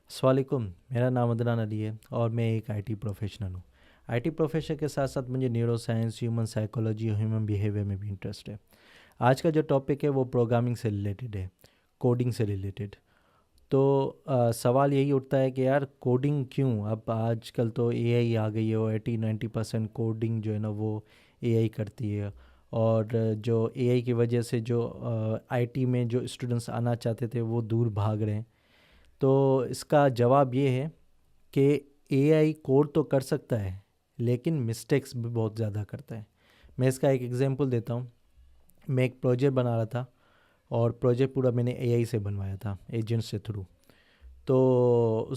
अस्सलामुअलैकुम। मेरा नाम अदनान अली है और मैं एक आईटी प्रोफेशनल हूँ। आईटी प्रोफेशन के साथ साथ मुझे न्यूरो साइंस, ह्यूमन साइकोलॉजी और ह्यूमन बिहेवियर में भी इंटरेस्ट है। आज का जो टॉपिक है वो प्रोग्रामिंग से रिलेटेड है, कोडिंग से रिलेटेड। तो सवाल यही उठता है कि यार कोडिंग क्यों? अब आजकल तो एआई आ गई है और 80-90% कोडिंग जो है ना वो एआई करती है। और जो एआई की वजह से जो आईटी में जो स्टूडेंट्स आना चाहते थे वो दूर भाग रहे हैं। तो इसका जवाब ये है कि एआई कोड तो कर सकता है लेकिन मिस्टेक्स भी बहुत ज़्यादा करता है। मैं इसका एक एग्जांपल देता हूँ। मैं एक प्रोजेक्ट बना रहा था और प्रोजेक्ट पूरा मैंने एआई से बनवाया था, एजेंट से थ्रू। तो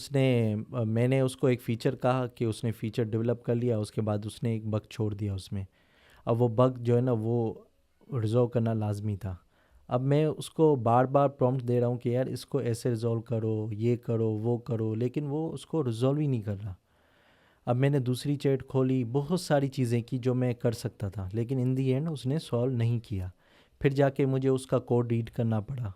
मैंने उसको एक फ़ीचर कहा कि उसने फ़ीचर डेवलप कर लिया, उसके बाद उसने एक बग छोड़ दिया उसमें। अब वो बग जो है ना वो रिज़ॉल्व करना लाजमी था। अब मैं उसको बार बार प्रॉम्प्ट दे रहा हूँ कि यार इसको ऐसे रिज़ॉल्व करो, ये करो, वो करो, लेकिन वो उसको रिज़ॉल्व ही नहीं कर रहा। अब मैंने दूसरी चैट खोली, बहुत सारी चीज़ें की जो मैं कर सकता था, लेकिन इन दी एंड उसने सॉल्व नहीं किया। फिर जाके मुझे उसका कोड रीड करना पड़ा,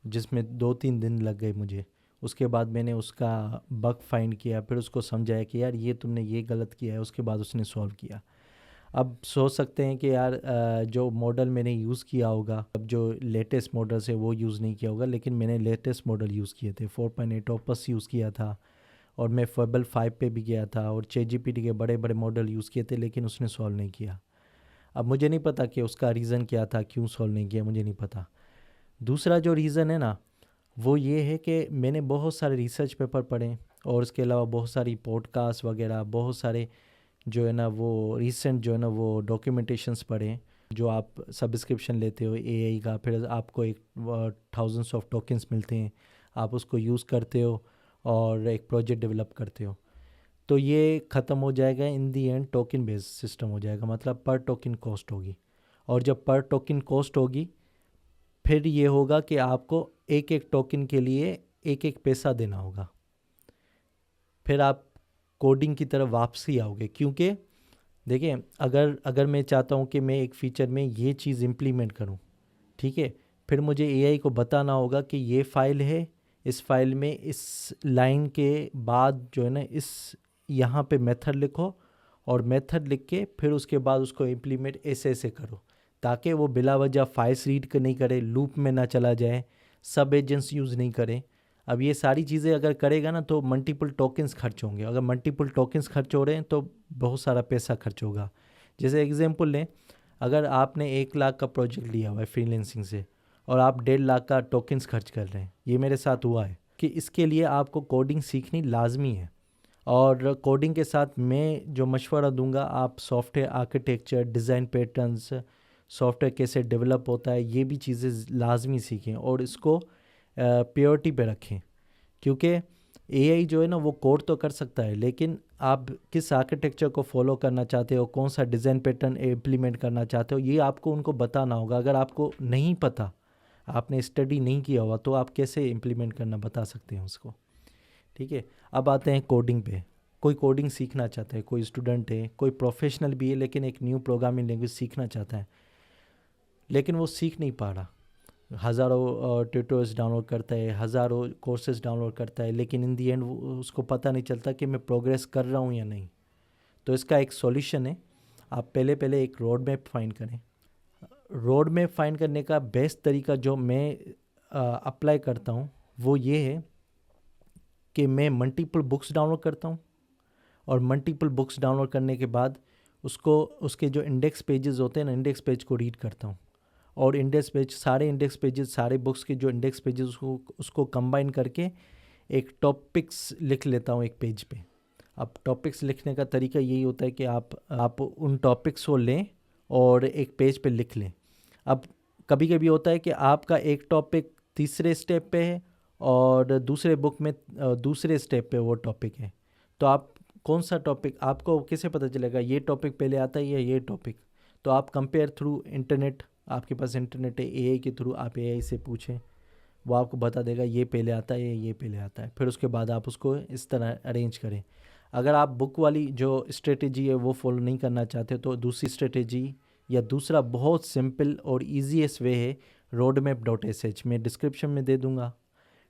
जिसमें 2-3 दिन लग गए मुझे। उसके बाद मैंने उसका बग फाइंड किया, फिर उसको समझाया कि यार ये तुमने ये गलत किया है, उसके बाद उसने सॉल्व किया। अब सोच सकते हैं कि यार जो मॉडल मैंने यूज़ किया होगा, अब जो लेटेस्ट मॉडल्स है वो यूज़ नहीं किया होगा, लेकिन मैंने लेटेस्ट मॉडल यूज़ किए थे, 4.8 ऑपस यूज़ किया था। और मैं फेबल 5 पे भी गया था और चैट जीपीटी के बड़े बड़े मॉडल यूज़ किए थे, लेकिन उसने सॉल्व नहीं किया। अब मुझे नहीं पता कि उसका रीज़न क्या था, क्यों सॉल्व नहीं किया, मुझे नहीं पता। दूसरा जो रीज़न है ना वो ये है कि मैंने बहुत सारे रिसर्च पेपर पढ़े और उसके अलावा बहुत सारी पॉडकास्ट वगैरह, बहुत सारे जो है ना वो रिसेंट जो है ना वो डॉक्यूमेंटेशंस पढ़े। जो आप सब्सक्रिप्शन लेते हो एआई का, फिर आपको एक थाउजेंड्स ऑफ टोकन्स मिलते हैं, आप उसको यूज़ करते हो और एक प्रोजेक्ट डेवलप करते हो। तो ये ख़त्म हो जाएगा इन दी एंड, टोकन बेस्ड सिस्टम हो जाएगा, मतलब पर टोकन कॉस्ट होगी। और जब पर टोकन कॉस्ट होगी फिर ये होगा कि आपको एक एक टोकन के लिए एक एक पैसा देना होगा। फिर आप कोडिंग की तरफ वापसी आओगे, क्योंकि देखिए अगर अगर मैं चाहता हूँ कि मैं एक फ़ीचर में ये चीज़ इम्प्लीमेंट करूँ, ठीक है, फिर मुझे एआई को बताना होगा कि ये फ़ाइल है, इस फाइल में इस लाइन के बाद जो है ना इस यहाँ पे मेथड लिखो, और मेथड लिख के फिर उसके बाद उसको इम्प्लीमेंट ऐसे ऐसे करो, ताकि वो बिला वजह फाइल्स रीड नहीं करे, लूप में ना चला जाए, सब एजेंट्स यूज़ नहीं करें। अब ये सारी चीज़ें अगर करेगा ना तो मल्टीपल टोकन्स खर्च होंगे, अगर मल्टीपल टोकन्स खर्च हो रहे हैं तो बहुत सारा पैसा खर्च होगा। जैसे एग्जांपल लें, अगर आपने 1 लाख का प्रोजेक्ट लिया हुआ है फ्रीलेंसिंग से और आप 1.5 लाख का टोकन्स खर्च कर रहे हैं, ये मेरे साथ हुआ है, कि इसके लिए आपको कोडिंग सीखनी लाजमी है। और कोडिंग के साथ मैं जो मशवरा दूंगा, आप software architecture, design patterns, software कैसे डेवलप होता है, ये भी चीज़ें लाजमी सीखें और इसको प्योरिटी पे रखें। क्योंकि एआई जो है ना वो कोड तो कर सकता है, लेकिन आप किस आर्किटेक्चर को फॉलो करना चाहते हो, कौन सा डिज़ाइन पैटर्न इम्प्लीमेंट करना चाहते हो, ये आपको उनको बताना होगा। अगर आपको नहीं पता, आपने स्टडी नहीं किया हुआ, तो आप कैसे इम्प्लीमेंट करना बता सकते हैं उसको? ठीक है। अब आते हैं कोडिंग पे। कोई कोडिंग सीखना चाहता है, कोई स्टूडेंट है, कोई प्रोफेशनल भी है, लेकिन एक न्यू प्रोग्रामिंग लैंग्वेज सीखना चाहता है, लेकिन वो सीख नहीं पा रहा। हज़ारों ट्यूटोरियल्स डाउनलोड करता है, हज़ारों कोर्सेज डाउनलोड करता है, लेकिन इन दी एंड उसको पता नहीं चलता कि मैं प्रोग्रेस कर रहा हूँ या नहीं। तो इसका एक सॉल्यूशन है, आप पहले पहले एक रोड मैप फाइंड करें। रोड मैप फाइंड करने का बेस्ट तरीका जो मैं अप्लाई करता हूँ वो ये है कि मैं मल्टीपल बुक्स डाउनलोड करता हूँ, और मल्टीपल बुक्स डाउनलोड करने के बाद उसको, उसके जो इंडेक्स पेजेस होते हैं ना, इंडेक्स पेज को रीड करता हूँ। और इंडेक्स पेज, सारे इंडेक्स पेजेस, सारे बुक्स के जो इंडेक्स पेजेस, उसको उसको कंबाइन करके एक टॉपिक्स लिख लेता हूँ एक पेज पे। अब टॉपिक्स लिखने का तरीका यही होता है कि आप उन टॉपिक्स को लें और एक पेज पे लिख लें। अब कभी कभी होता है कि आपका एक टॉपिक तीसरे स्टेप पे है और दूसरे बुक में दूसरे स्टेप पे वो टॉपिक है, तो आप कौन सा टॉपिक, आपको कैसे पता चलेगा ये टॉपिक पहले आता है या ये टॉपिक? तो आप कंपेयर थ्रू इंटरनेट, आपके पास इंटरनेट है, एआई के थ्रू आप एआई से पूछें, वो आपको बता देगा ये पहले आता है, ये पहले आता है। फिर उसके बाद आप उसको इस तरह अरेंज करें। अगर आप बुक वाली जो स्ट्रेटेजी है वो फॉलो नहीं करना चाहते, तो दूसरी स्ट्रेटेजी या दूसरा बहुत सिंपल और ईजीएस्ट वे है road map dot S H, मैं डिस्क्रिप्शन में दे दूँगा।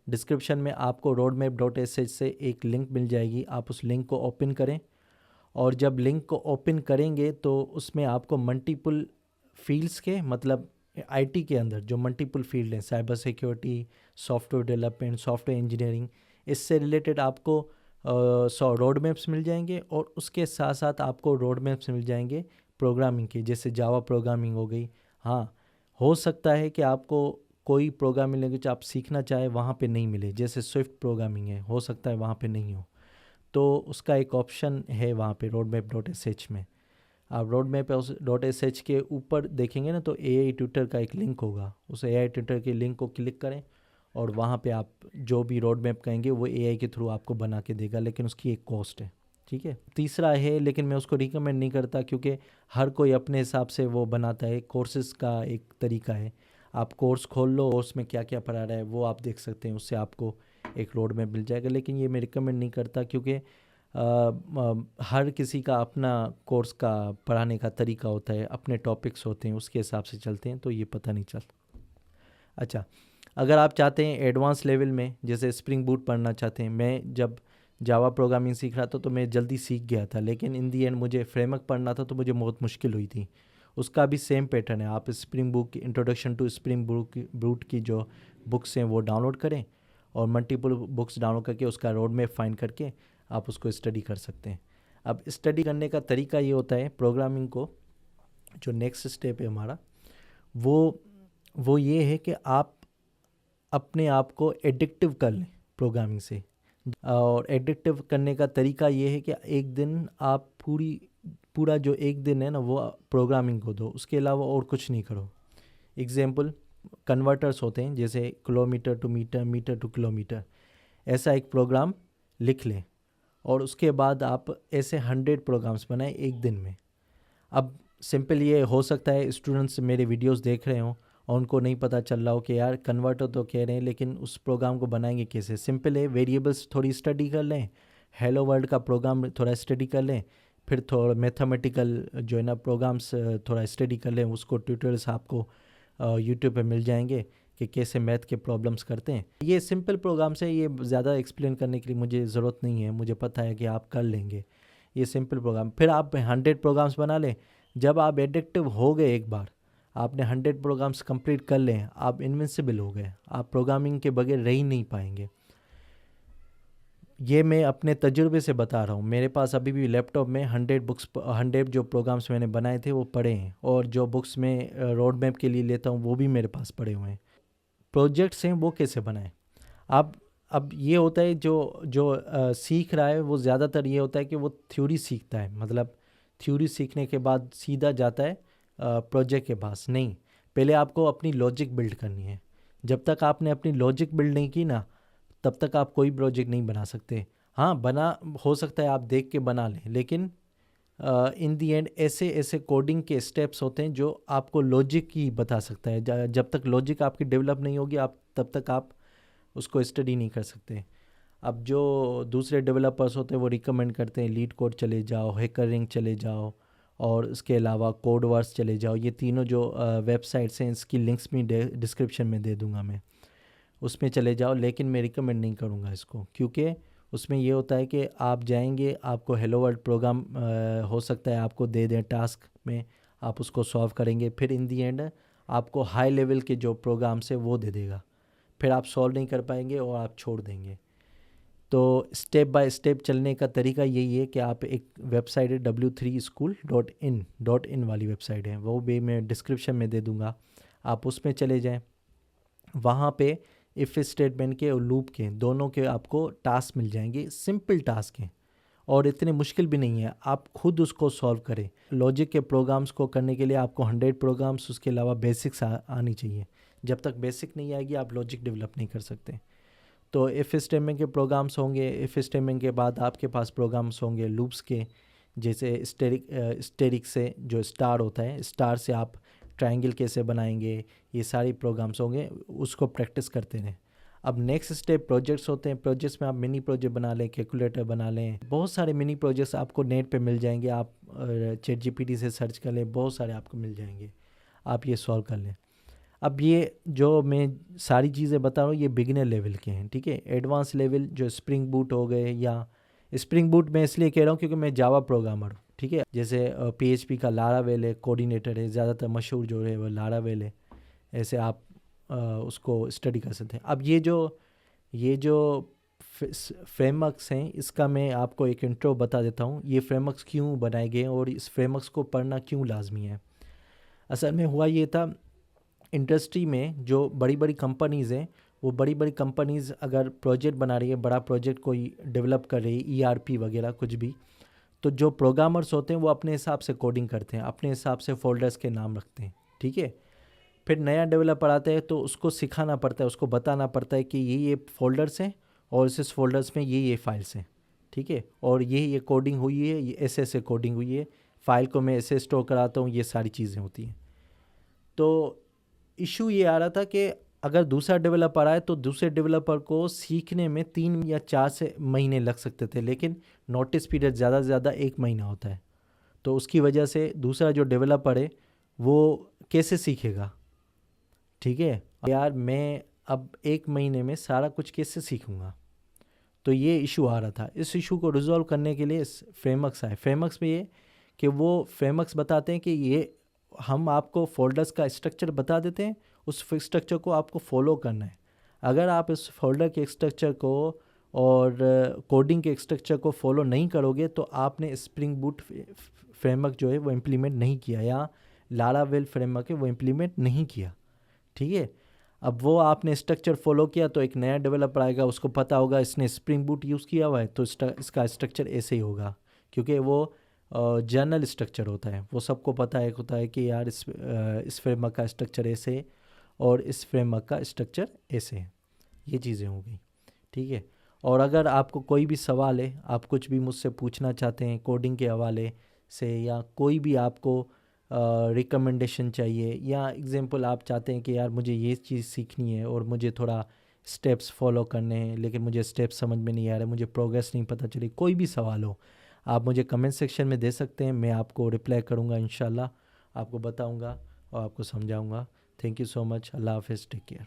डिस्क्रिप्शन में आपको roadmap.sh से एक लिंक मिल जाएगी, आप उस लिंक को ओपन करें और जब लिंक को ओपन करेंगे तो उसमें आपको मल्टीपल फील्ड्स के मतलब आईटी के अंदर जो मल्टीपल फील्ड हैं, cyber security, software development, software engineering, इससे रिलेटेड आपको रोड मैप्स मिल जाएंगे और उसके साथ साथ आपको रोड मैप्स मिल जाएंगे प्रोग्रामिंग के, जैसे जावा प्रोग्रामिंग हो गई। हाँ, हो सकता है कि आपको कोई प्रोग्रामिंग लैंग्वेज आप सीखना चाहे वहाँ पे नहीं मिले, जैसे स्विफ्ट प्रोग्रामिंग है, हो सकता है वहाँ पे नहीं हो, तो उसका एक ऑप्शन है वहाँ पे roadmap.sh में। आप roadmap.sh के ऊपर देखेंगे ना तो AI ट्यूटर का एक लिंक होगा, उस AI ट्यूटर के लिंक को क्लिक करें और वहाँ पे आप जो भी रोड मैप कहेंगे वो AI के थ्रू आपको बना के देगा, लेकिन उसकी एक कॉस्ट है। ठीक है, तीसरा है, लेकिन मैं उसको रिकमेंड नहीं करता क्योंकि हर कोई अपने हिसाब से वो बनाता है। कोर्सेज़ का एक तरीका है, आप कोर्स खोल लो, कोर्स में क्या क्या पढ़ा रहा है वो आप देख सकते हैं, उससे आपको एक रोड मैप मिल जाएगा। लेकिन ये मैं रिकमेंड नहीं करता क्योंकि हर किसी का अपना कोर्स का पढ़ाने का तरीका होता है, अपने टॉपिक्स होते हैं, उसके हिसाब से चलते हैं, तो ये पता नहीं चलता। अच्छा, अगर आप चाहते हैं एडवांस लेवल में, जैसे स्प्रिंग बूट पढ़ना चाहते हैं, मैं जब जावा प्रोग्रामिंग सीख रहा था तो मैं जल्दी सीख गया था, लेकिन इन दी एंड मुझे फ्रेमवर्क पढ़ना था तो मुझे बहुत मुश्किल हुई थी। उसका भी सेम पैटर्न है, आप spring book introduction to Spring Boot की जो बुक्स हैं वो डाउनलोड करें और मल्टीपल बुक्स डाउनलोड करके उसका रोड मैप फाइंड करके आप उसको स्टडी कर सकते हैं। अब स्टडी करने का तरीका ये होता है, प्रोग्रामिंग को जो नेक्स्ट स्टेप है हमारा वो ये है कि आप अपने आप को एडिक्टिव कर लें प्रोग्रामिंग से। और एडिक्टिव करने का तरीका ये है कि एक दिन आप पूरा जो एक दिन है ना वो प्रोग्रामिंग को दो, उसके अलावा और कुछ नहीं करो। एग्जाम्पल, कन्वर्टर्स होते हैं जैसे kilometre to metre, metre to kilometre, ऐसा एक प्रोग्राम लिख लें और उसके बाद आप ऐसे 100 प्रोग्राम्स बनाएं एक दिन में। अब सिंपल ये हो सकता है स्टूडेंट्स मेरे वीडियोस देख रहे हों और उनको नहीं पता चल रहा हो कि यार कन्वर्टर तो कह रहे हैं लेकिन उस प्रोग्राम को बनाएंगे कैसे। सिंपल है, वेरिएबल्स थोड़ी स्टडी कर लें, हेलो वर्ल्ड का प्रोग्राम थोड़ा स्टडी कर लें, फिर थोड़ा मैथमेटिकल जो है ना प्रोग्राम्स थोड़ा स्टडी कर लें, उसको ट्यूटोरियल्स आपको यूट्यूब पे मिल जाएंगे कि कैसे मैथ के प्रॉब्लम्स करते हैं। ये सिंपल प्रोग्राम्स है, ये ज़्यादा एक्सप्लेन करने के लिए मुझे ज़रूरत नहीं है, मुझे पता है कि आप कर लेंगे ये सिंपल प्रोग्राम। फिर आप 100 प्रोग्राम्स बना लें। जब आप एडिक्टिव हो गए, एक बार आपने 100 प्रोग्राम्स कंप्लीट कर लें, आप इनविंसिबल हो गए, आप प्रोग्रामिंग के बगैर रह ही नहीं पाएंगे। ये मैं अपने तजुर्बे से बता रहा हूँ, मेरे पास अभी भी लैपटॉप में 100 जो प्रोग्राम्स मैंने बनाए थे वो पड़े हैं, और जो बुक्स में रोड मैप के लिए लेता हूँ वो भी मेरे पास पड़े हुए हैं। प्रोजेक्ट्स हैं वो कैसे बनाएं आप। अब ये होता है जो सीख रहा है वो ज़्यादातर ये होता है कि वो थ्योरी सीखता है, मतलब थ्योरी सीखने के बाद सीधा जाता है प्रोजेक्ट के पास। नहीं, पहले आपको अपनी लॉजिक बिल्ड करनी है। जब तक आपने अपनी लॉजिक बिल्ड नहीं की ना, तब तक आप कोई प्रोजेक्ट नहीं बना सकते। हाँ, बना हो सकता है आप देख के बना लें, लेकिन इन दी एंड ऐसे कोडिंग के स्टेप्स होते हैं जो आपको लॉजिक ही बता सकता है। जब तक लॉजिक आपकी डेवलप नहीं होगी आप तब तक आप उसको स्टडी नहीं कर सकते। अब जो दूसरे डेवलपर्स होते हैं वो रिकमेंड करते हैं लीड कोड चले जाओ, हैकरिंग चले जाओ, और इसके अलावा कोडवर्स चले जाओ। ये तीनों जो वेबसाइट्स हैं इसकी लिंक्स भी डिस्क्रिप्शन में दे दूंगा मैं, उसमें चले जाओ। लेकिन मैं रिकमेंड नहीं करूँगा इसको, क्योंकि उसमें ये होता है कि आप जाएंगे, आपको हेलो वर्ल्ड प्रोग्राम हो सकता है आपको दे दें टास्क में, आप उसको सॉल्व करेंगे, फिर इन दी एंड आपको हाई लेवल के जो प्रोग्राम्स है वो दे देगा, फिर आप सॉल्व नहीं कर पाएंगे और आप छोड़ देंगे। तो स्टेप बाय स्टेप चलने का तरीका यही है कि आप एक वेबसाइट है w3school.in वाली वेबसाइट है, वो भी मैं डिस्क्रिप्शन में दे दूँगा, आप उसमें चले जाएँ। वहाँ पे इफ़ स्टेटमेंट के और लूप के दोनों के आपको टास्क मिल जाएंगे, सिंपल टास्क हैं और इतने मुश्किल भी नहीं है, आप खुद उसको सॉल्व करें। लॉजिक के प्रोग्राम्स को करने के लिए आपको 100 प्रोग्राम्स, उसके अलावा बेसिक्स आनी चाहिए। जब तक बेसिक नहीं आएगी आप लॉजिक डेवलप नहीं कर सकते। तो इफ़ स्टेटमेंट के प्रोग्राम्स होंगे, इफ़ स्टेटमेंट के बाद आपके पास प्रोग्राम्स होंगे लूप्स के, जैसे स्टेरिक से जो स्टार होता है, स्टार से आप ट्रायंगल कैसे बनाएंगे, ये सारी प्रोग्राम्स होंगे, उसको प्रैक्टिस करते रहें। अब नेक्स्ट स्टेप प्रोजेक्ट्स होते हैं। प्रोजेक्ट्स में आप मिनी प्रोजेक्ट बना लें, कैलकुलेटर बना लें, बहुत सारे मिनी प्रोजेक्ट्स आपको नेट पे मिल जाएंगे, आप ChatGPT से सर्च कर लें, बहुत सारे आपको मिल जाएंगे, आप ये सॉल्व कर लें। अब ये जो मैं सारी चीज़ें बता रहा हूँ ये बिगिनर लेवल के हैं, ठीक है। एडवांस लेवल जो स्प्रिंग बूट हो गए, या स्प्रिंग बूट मैं इसलिए कह रहा हूँ क्योंकि मैं जावा प्रोग्रामर हूँ, ठीक है। जैसे PHP का लारावेल है, कोऑर्डिनेटर है, ज़्यादातर मशहूर जो है वो लारावेल है। ऐसे आप उसको स्टडी कर सकते हैं। अब ये जो फ्रेमवर्क्स हैं, इसका मैं आपको एक इंट्रो बता देता हूँ। ये फ्रेमवर्क्स क्यों बनाए गए हैं और इस फ्रेमवर्क्स को पढ़ना क्यों लाजमी है। असल में हुआ ये था, इंडस्ट्री में जो बड़ी बड़ी कंपनीज़ हैं, वो बड़ी बड़ी कंपनीज़ अगर प्रोजेक्ट बना रही है, बड़ा प्रोजेक्ट कोई डेवलप कर रही है, ERP वगैरह कुछ भी, तो जो प्रोग्रामर्स होते हैं वो अपने हिसाब से कोडिंग करते हैं, अपने हिसाब से फोल्डर्स के नाम रखते हैं, ठीक है। फिर नया डेवलपर आता है तो उसको सिखाना पड़ता है, उसको बताना पड़ता है कि ये फोल्डर्स हैं और इस फोल्डर्स में ये फाइल्स हैं, ठीक है, और ये कोडिंग हुई है, ये ऐसे कोडिंग हुई है, फाइल को मैं ऐसे स्टोर कराता हूँ, ये सारी चीज़ें होती हैं। तो इशू ये आ रहा था कि अगर दूसरा डेवलपर आए तो दूसरे डेवलपर को सीखने में 3 या 4 से महीने लग सकते थे, लेकिन नोटिस पीरियड ज़्यादा से ज़्यादा 1 महीना होता है। तो उसकी वजह से दूसरा जो डेवलपर है वो कैसे सीखेगा, ठीक है। यार मैं अब 1 महीने में सारा कुछ कैसे सीखूंगा, तो ये इशू आ रहा था। इस इशू को रिजॉल्व करने के लिए इस फ्रेमवर्क्स आए। फ्रेमवर्क्स में ये कि वो फ्रेमवर्क्स बताते हैं कि ये हम आपको फोल्डर्स का स्ट्रक्चर बता देते हैं, उस स्ट्रक्चर को आपको फॉलो करना है। अगर आप इस फोल्डर के स्ट्रक्चर को और कोडिंग के स्ट्रक्चर को फॉलो नहीं करोगे तो आपने स्प्रिंग बूट फ्रेमवर्क जो है वो इम्प्लीमेंट नहीं किया, या लारावेल फ्रेमवर्क है वो इम्प्लीमेंट नहीं किया, ठीक है। अब वो आपने स्ट्रक्चर फॉलो किया तो एक नया डेवलपर आएगा, उसको पता होगा इसने स्प्रिंग बूट यूज़ किया हुआ है तो इसका स्ट्रक्चर ऐसे ही होगा, क्योंकि वो जनरल स्ट्रक्चर होता है, वो सबको पता है होता है कि यार इस फ्रेमवर्क का स्ट्रक्चर ऐसे है और इस फ्रेमवर्क का स्ट्रक्चर ऐसे है। ये चीज़ें हो गई, ठीक है। और अगर आपको कोई भी सवाल है, आप कुछ भी मुझसे पूछना चाहते हैं कोडिंग के हवाले से, या कोई भी आपको रिकमेंडेशन चाहिए, या एग्जांपल आप चाहते हैं कि यार मुझे ये चीज़ सीखनी है और मुझे थोड़ा स्टेप्स फॉलो करने हैं लेकिन मुझे स्टेप्स समझ में नहीं आ रहे, मुझे प्रोग्रेस नहीं पता चली, कोई भी सवाल हो आप मुझे कमेंट सेक्शन में दे सकते हैं। मैं आपको रिप्लाई करूँगा, इंशाल्लाह आपको बताऊँगा और आपको समझाऊँगा। Thank you so much. अल्लाह हाफिज़, टेक केयर।